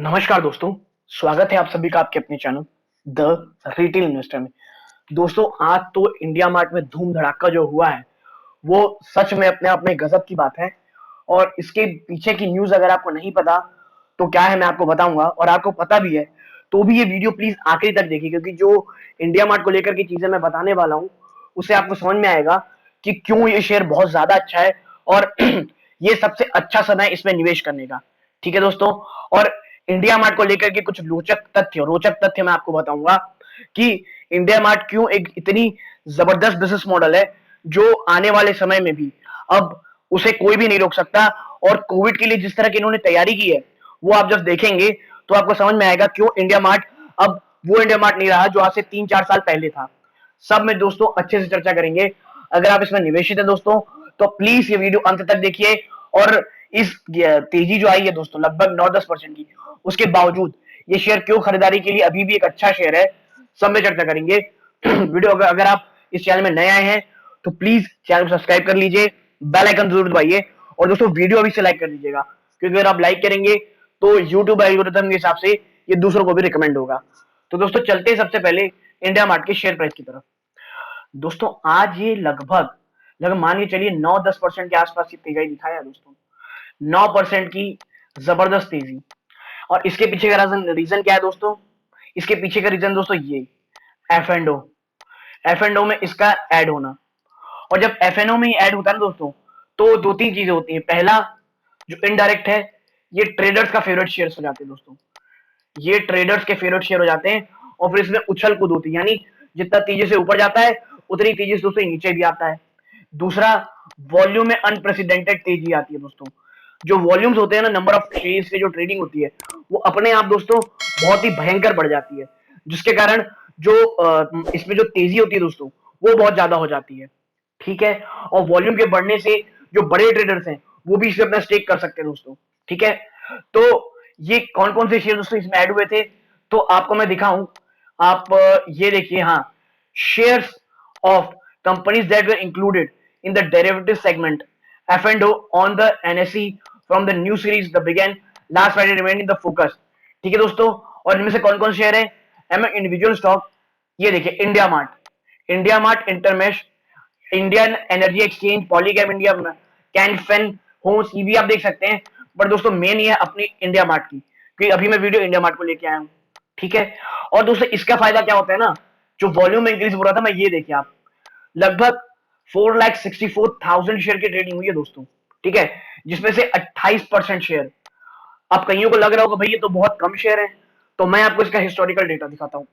नमस्कार दोस्तों। स्वागत है आप सभी का आपके अपने चैनल द रिटेल इन्वेस्टर में। दोस्तों आज तो इंडिया मार्ट में धूम धड़ाका जो हुआ है वो सच में अपने आप में गजब की बात है। और इसके पीछे की न्यूज अगर आपको नहीं पता तो क्या है मैं आपको बताऊंगा, और आपको पता भी है तो भी ये वीडियो प्लीज आखिरी तक देखिए, क्योंकि जो इंडिया मार्ट को लेकर की चीजें मैं बताने वाला हूँ उससे आपको समझ में आएगा कि क्यों ये शेयर बहुत ज्यादा अच्छा है और ये सबसे अच्छा समय इसमें निवेश करने का। ठीक है दोस्तों। और इंडिया मार्ट को लेकर के कुछ रोचक तथ्य मैं आपको बताऊंगा कि इंडिया मार्ट क्यों एक इतनी जबरदस्त बिजनेस मॉडल है जो आने वाले समय में भी अब उसे कोई भी नहीं रोक सकता। और कोविड के लिए जिस तरह की इन्होंने तैयारी की है वो आप जब देखेंगे तो आपको समझ में आएगा क्यों इंडिया मार्ट अब वो इंडिया मार्ट नहीं रहा जो आज से 3-4 साल पहले था। सब में दोस्तों अच्छे से चर्चा करेंगे। अगर आप इसमें निवेशित है दोस्तों तो प्लीज ये वीडियो अंत तक देखिए। और इस तेजी जो आई है दोस्तों लगभग 9-10% की, उसके बावजूद ये शेयर क्यों खरीदारी के लिए अभी भी एक अच्छा शेयर है, सब में चर्चा करेंगे। वीडियो अगर आप इस चैनल में नए आए हैं तो प्लीज चैनल को सब्सक्राइब कर लीजिए, बेल आइकन जरूर दबाइए और दोस्तों वीडियो अभी से लाइक कर दीजिएगा, क्योंकि अगर आप लाइक करेंगे तो यूट्यूब एल्गोरिथम के हिसाब से ये दूसरों को भी रिकमेंड होगा। तो दोस्तों चलते हैं सबसे पहले इंडिया मार्ट के शेयर प्राइस की तरफ। दोस्तों आज ये लगभग लगभग मान के चलिए 9-10% के आसपास की तेजी दिखाया है दोस्तों। 9% की जबरदस्त तेजी। और इसके पीछे का रीजन क्या है दोस्तों? इसके पीछे का रीजन दोस्तों ये F and O, F and O में इसका ऐड होना। और जब एफ एन ओ में ही ऐड होता है ना दोस्तों तो दो तीन चीजें होती हैं। पहला जो इनडायरेक्ट है, ये ट्रेडर्स का फेवरेट शेयर हो जाते हैं दोस्तों। ये ट्रेडर्स के फेवरेट शेयर हो जाते हैं और फिर इसमें उछल कूद होती है, यानी जितना तेजी से ऊपर जाता है उतनी तेजी से दोस्तों नीचे भी आता है। दूसरा, वॉल्यूम में अनप्रेसिडेंटेड तेजी आती है दोस्तों। जो वॉल्यूम्स होते हैं ना, नंबर ऑफ शेयर्स की जो ट्रेडिंग होती है वो अपने आप दोस्तों बहुत ही भयंकर बढ़ जाती है, जिसके कारण जो इसमें जो तेजी होती है दोस्तों वो बहुत ज्यादा हो जाती है। ठीक है। और वॉल्यूम के बढ़ने से जो बड़े ट्रेडर्स हैं वो भी इसमें अपना स्टेक कर सकते हैं दोस्तों। ठीक है। तो ये कौन कौन से शेयर दोस्तों इसमें ऐड हुए थे तो आपको मैं दिखाऊं। आप ये देखिए, हाँ, shares of companies that were included in the derivative segment F and O on the NSE from the new series the began last Friday remain in the focus. ठीक है दोस्तों। और इनमें से कौन कौन शेयर है एम इंडिविजुअल स्टॉक। ये देखिए India Mart, India Mart Intermesh, Indian Energy Exchange, Polycab India, Canfin, Homes, ये भी आप देख सकते हैं। बट दोस्तों मेन ये है अपनी इंडिया मार्ट की, क्योंकि अभी मैं वीडियो इंडिया मार्ट को लेके आया हूँ। ठीक है। और दोस्तों इसका फायदा क्या होता है ना, जो वॉल्यूम इंक्रीज हो रहा था, मैं ये देखिए आप लगभग 4,64,000 शेयर की ट्रेडिंग हुई है दोस्तों। ठीक है। जिसमें से 28% शेयर, अब कईयों को लग रहा होगा भाई ये तो बहुत कम शेयर है, तो मैं आपको इसका हिस्टोरिकल डेटा दिखाता हूं।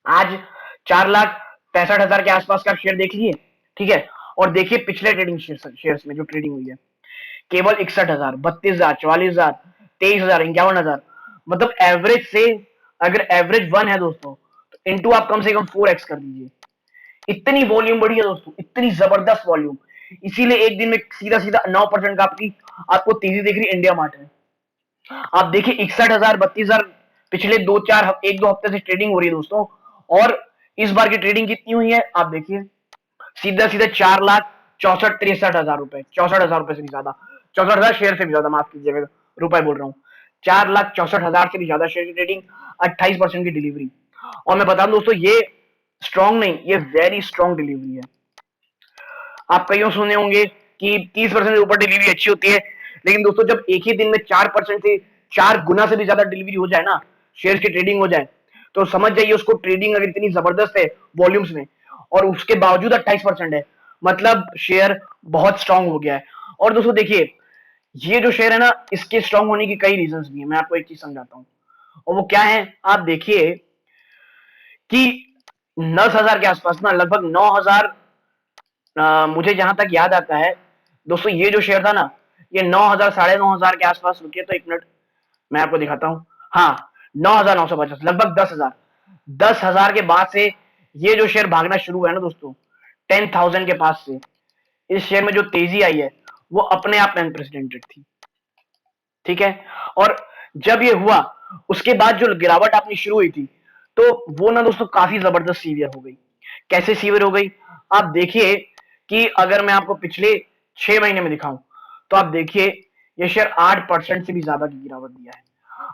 आज 4,65,000 के आसपास का शेयर देख लिए। ठीक है। और देखिए पिछले ट्रेडिंग शेयर्स में जो ट्रेडिंग हुई है, केवल 61,000, 32,000, 44,000, 23,000, 51,000। मतलब एवरेज से, अगर एवरेज 1 है दोस्तों तो इंटू आप कम से कम 4x कर दीजिए। इतनी वॉल्यूम बढ़ी है दोस्तों, इतनी जबरदस्त वॉल्यूम। इसीलिए एक दिन में सीधा सीधा 9% का आपको तेजी देख रही इंडिया मार्ट में। आप देखिए 61,000, 32,000 पिछले 1-2 हफ्ते से ट्रेडिंग हो रही है दोस्तों। और इस बार की ट्रेडिंग कितनी हुई है आप देखिए, सीधा सीधा 4,64,63,000 रुपए, 64,000 रुपए से भी ज्यादा, 64,000 शेयर से भी ज्यादा, माफ कीजिएगा रुपए बोल रहा हूँ। 4,64,000 से भी ज्यादा शेयर की ट्रेडिंग, 28% की डिलीवरी। और मैं बता दूं दोस्तों ये स्ट्रॉन्ग नहीं, ये वेरी स्ट्रॉन्ग डिलीवरी है। आप कईयों सुने होंगे कि 30% से ऊपर डिलीवरी अच्छी होती है, लेकिन दोस्तों जब एक ही दिन में 4% से 4 गुना से भी ज्यादा डिलीवरी हो जाए ना, शेयर की ट्रेडिंग हो जाए, तो समझ जाइए उसको ट्रेडिंग अगर इतनी जबरदस्त है वॉल्यूम्स में और उसके बावजूद 28% है, मतलब शेयर बहुत स्ट्रांग हो गया है। और दोस्तों देखिए ये जो शेयर है ना, इसके स्ट्रांग होने की कई रीजंस भी है, मैं आपको एक चीज समझाता हूँ। और वो क्या है आप देखिए कि 10,000 के आसपास ना, लगभग 9,000, मुझे जहां तक याद आता है दोस्तों, ये जो शेयर था ना ये 9,000 9,500 के आसपास रुके। तो एक मिनट मैं आपको दिखाता हूँ। हाँ, 9,950, लगभग 10,000, 10,000 के बाद से ये जो शेयर भागना शुरू हुआ है ना दोस्तों 10,000 के पास से, इस शेयर में जो तेजी आई है वो अपने आप में अनप्रेसिडेंटेड थी। ठीक है। और जब ये हुआ उसके बाद जो गिरावट आपने शुरू हुई थी तो वो ना दोस्तों काफी जबरदस्त सीवियर हो गई। कैसे सीवियर हो गई आप देखिए कि अगर मैं आपको पिछले 6 महीने में दिखाऊं तो आप देखिए ये शेयर 8% से भी ज्यादा की गिरावट दिया है।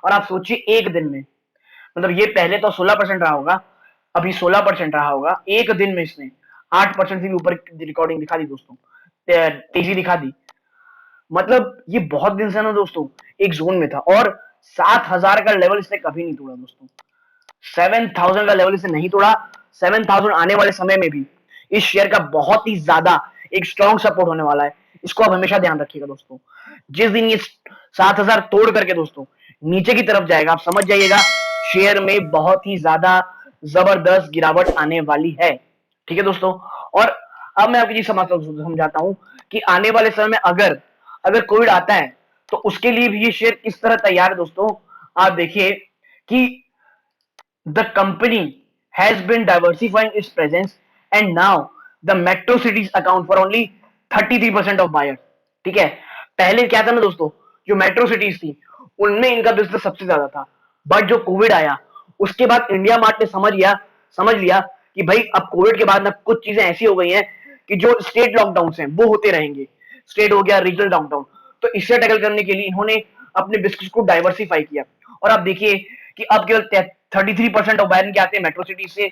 और आप सोचिए एक दिन में, मतलब ये पहले तो 16% रहा होगा, अभी 16% रहा होगा, एक दिन में इसने 8% से भी ऊपर रिकॉर्डिंग दिखा दी दोस्तों, तेजी दिखा दी। मतलब ये बहुत दिन से ना दोस्तों एक जोन में था, और 7,000 का लेवल इसने कभी नहीं तोड़ा दोस्तों। 7,000 का लेवल इसने नहीं तोड़ा। 7,000 आने वाले समय में भी इस शेयर का बहुत ही ज्यादा एक स्ट्रॉन्ग सपोर्ट होने वाला है। इसको आप हमेशा ध्यान रखिएगा दोस्तों। जिस दिन ये 7,000 तोड़ करके दोस्तों नीचे की तरफ जाएगा, आप समझ जाइएगा शेयर में बहुत ही ज्यादा जबरदस्त गिरावट आने वाली है। ठीक है दोस्तों। और अब मैं आपकी चीज समझाता हूं कि आने वाले समय में अगर अगर कोविड आता है तो उसके लिए भी ये शेयर किस तरह तैयार है दोस्तों। आप देखिए कि the company has been diversifying its presence, and now the metro cities account for only 33% of buyers. ठीक है, पहले क्या था ना दोस्तों, जो मेट्रो सिटीज थी उनमें इनका बिजनेस सबसे ज्यादा था। बट जो कोविड आया उसके बाद इंडिया मार्ट ने समझ लिया कि भाई अब कोविड के बाद ना कुछ चीजें ऐसी हो गई हैं कि जो स्टेट लॉकडाउन हैं वो होते रहेंगे। स्टेट हो गया, रीजनल लॉकडाउन, तो इससे टैकल करने के लिए इन्होंने अपने बिजनेस को डाइवर्सिफाई किया। और आप देखिए कि अब केवल 33% ऑफ बायर आते हैं मेट्रो सिटीज से।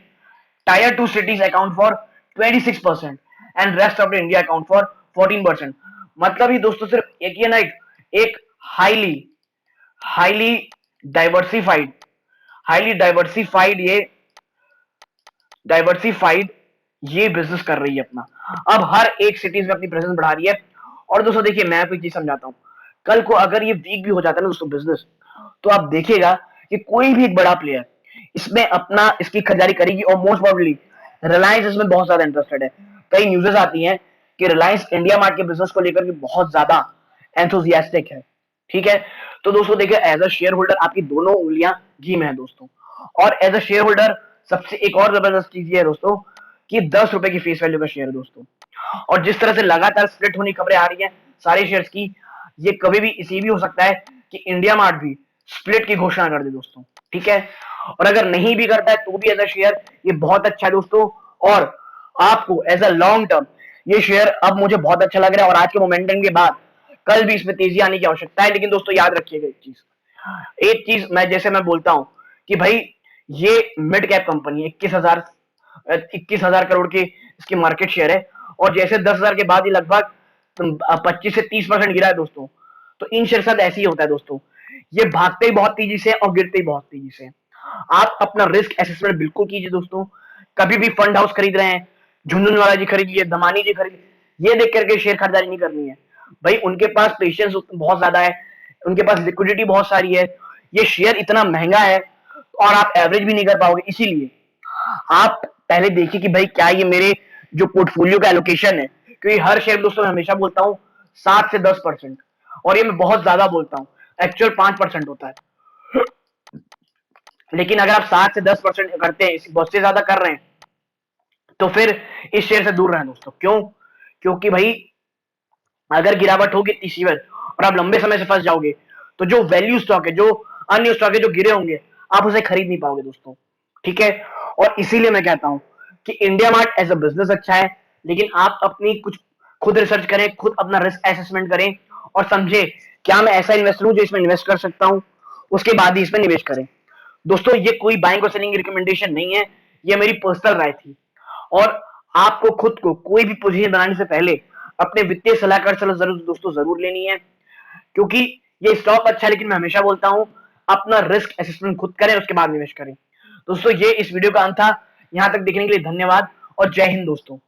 Tier two cities account for 26% and rest of India account for 14%। मतलब ही दोस्तों सिर्फ एक ही ना एक highly highly diversified highly diversified ये बिजनेस कर रही है अपना। अब हर एक सिटीज में अपनी प्रेजेंस बढ़ा रही है। और दोस्तों देखिए मैं आपको एक चीज समझाता हूं, कल को अगर ये वीक भी हो जाता है ना दोस्तों बिजनेस, तो आप देखिएगा कि कोई भी एक बड़ा प्लेयर इसमें अपना इसकी खरीदारी करेगी। और मोस्ट प्रोबेबली रिलायंस इसमें बहुत ज्यादा इंटरेस्टेड है। कई न्यूज़ेस आती हैं कि रिलायंस इंडिया मार्ट के बिजनेस को लेकर के बहुत ज्यादा एंथुजियास्टिक है। ठीक है, तो दोस्तों देखिए एज अ शेयर होल्डर आपकी दोनों उंगलियां घी में है दोस्तों। और एज अ शेयर होल्डर सबसे एक और जबरदस्त चीज ये है दोस्तों कि 10 रुपए की फेस वैल्यू का शेयर है दोस्तों। और जिस तरह से लगातार स्प्लिट होने की खबरें आ रही हैं सारे शेयर्स की, ये कभी भी इसी भी हो सकता है कि इंडिया मार्ट भी स्प्लिट की घोषणा कर दे दोस्तों। ठीक है, और अगर नहीं भी करता है तो भी एज अ शेयर ये बहुत अच्छा है दोस्तों। और आपको एज अ लॉन्ग टर्म ये शेयर अब मुझे बहुत अच्छा लग रहा है। और आज के मोमेंटम के बाद कल भी इसमें तेजी आने की आवश्यकता है। लेकिन दोस्तों याद रखिएगा एक चीज मैं बोलता हूं कि भाई ये मिड कैप कंपनी है। 21,000 करोड़ की इसकी मार्केट शेयर है। और जैसे 10,000 के बाद ही लगभग 25 से 30% गिरा है दोस्तों। तो इन शेयर साथ ऐसे ही होता है दोस्तों, ये भागते ही बहुत तेजी से और गिरते ही बहुत तेजी से। आप अपना रिस्क असेसमेंट बिल्कुल कीजिए दोस्तों। कभी भी फंड हाउस खरीद रहे हैं, झुंझुनवाला जी खरीद लिए, दमानी जी खरीद लिए, ये देख करके शेयर खरीदारी नहीं करनी है। भाई उनके पास पेशेंस बहुत ज्यादा है, उनके पास लिक्विडिटी बहुत सारी है, ये शेयर इतना महंगा है और आप एवरेज भी नहीं कर पाओगे। इसीलिए आप पहले देखिए कि भाई क्या ये मेरे जो पोर्टफोलियो का एलोकेशन है, क्योंकि हर शेयर दोस्तों मैं हमेशा बोलता हूँ 7 से 10%, और ये मैं बहुत ज्यादा बोलता हूँ, एक्चुअल 5% होता है। लेकिन अगर आप 7 से 10% करते हैं, बहुत से ज्यादा कर रहे हैं, तो फिर इस शेयर से दूर रहें दोस्तों। क्यों? क्योंकि भाई अगर गिरावट होगी तीसरी बार और आप लंबे समय से फंस जाओगे, तो जो वैल्यू स्टॉक है, जो अन्य स्टॉक है जो गिरे होंगे, आप उसे खरीद नहीं पाओगे दोस्तों। ठीक है, और इसीलिए मैं कहता हूं कि India Mart as a business अच्छा है, लेकिन आप अपनी कुछ खुद रिसर्च करें, खुद अपना रिस्क असेसमेंट करें और समझे क्या मैं ऐसा इन्वेस्टर हूं जो इसमें इन्वेस्ट कर सकता हूं, उसके बाद ही इसमें निवेश करें। दोस्तों ये कोई बाइंग और सेलिंग रिकमेंडेशन नहीं है, ये मेरी पर्सनल राय थी। और आपको खुद को कोई भी पोजीशन बनाने से पहले अपने वित्तीय सलाहकार से जरूर दोस्तों जरूर लेनी है। क्योंकि ये स्टॉक अच्छा है, लेकिन मैं हमेशा बोलता हूं अपना रिस्क असेसमेंट खुद करें, उसके बाद निवेश करें। दोस्तों ये इस वीडियो का अंत था। यहां तक देखने के लिए धन्यवाद और जय हिंद दोस्तों।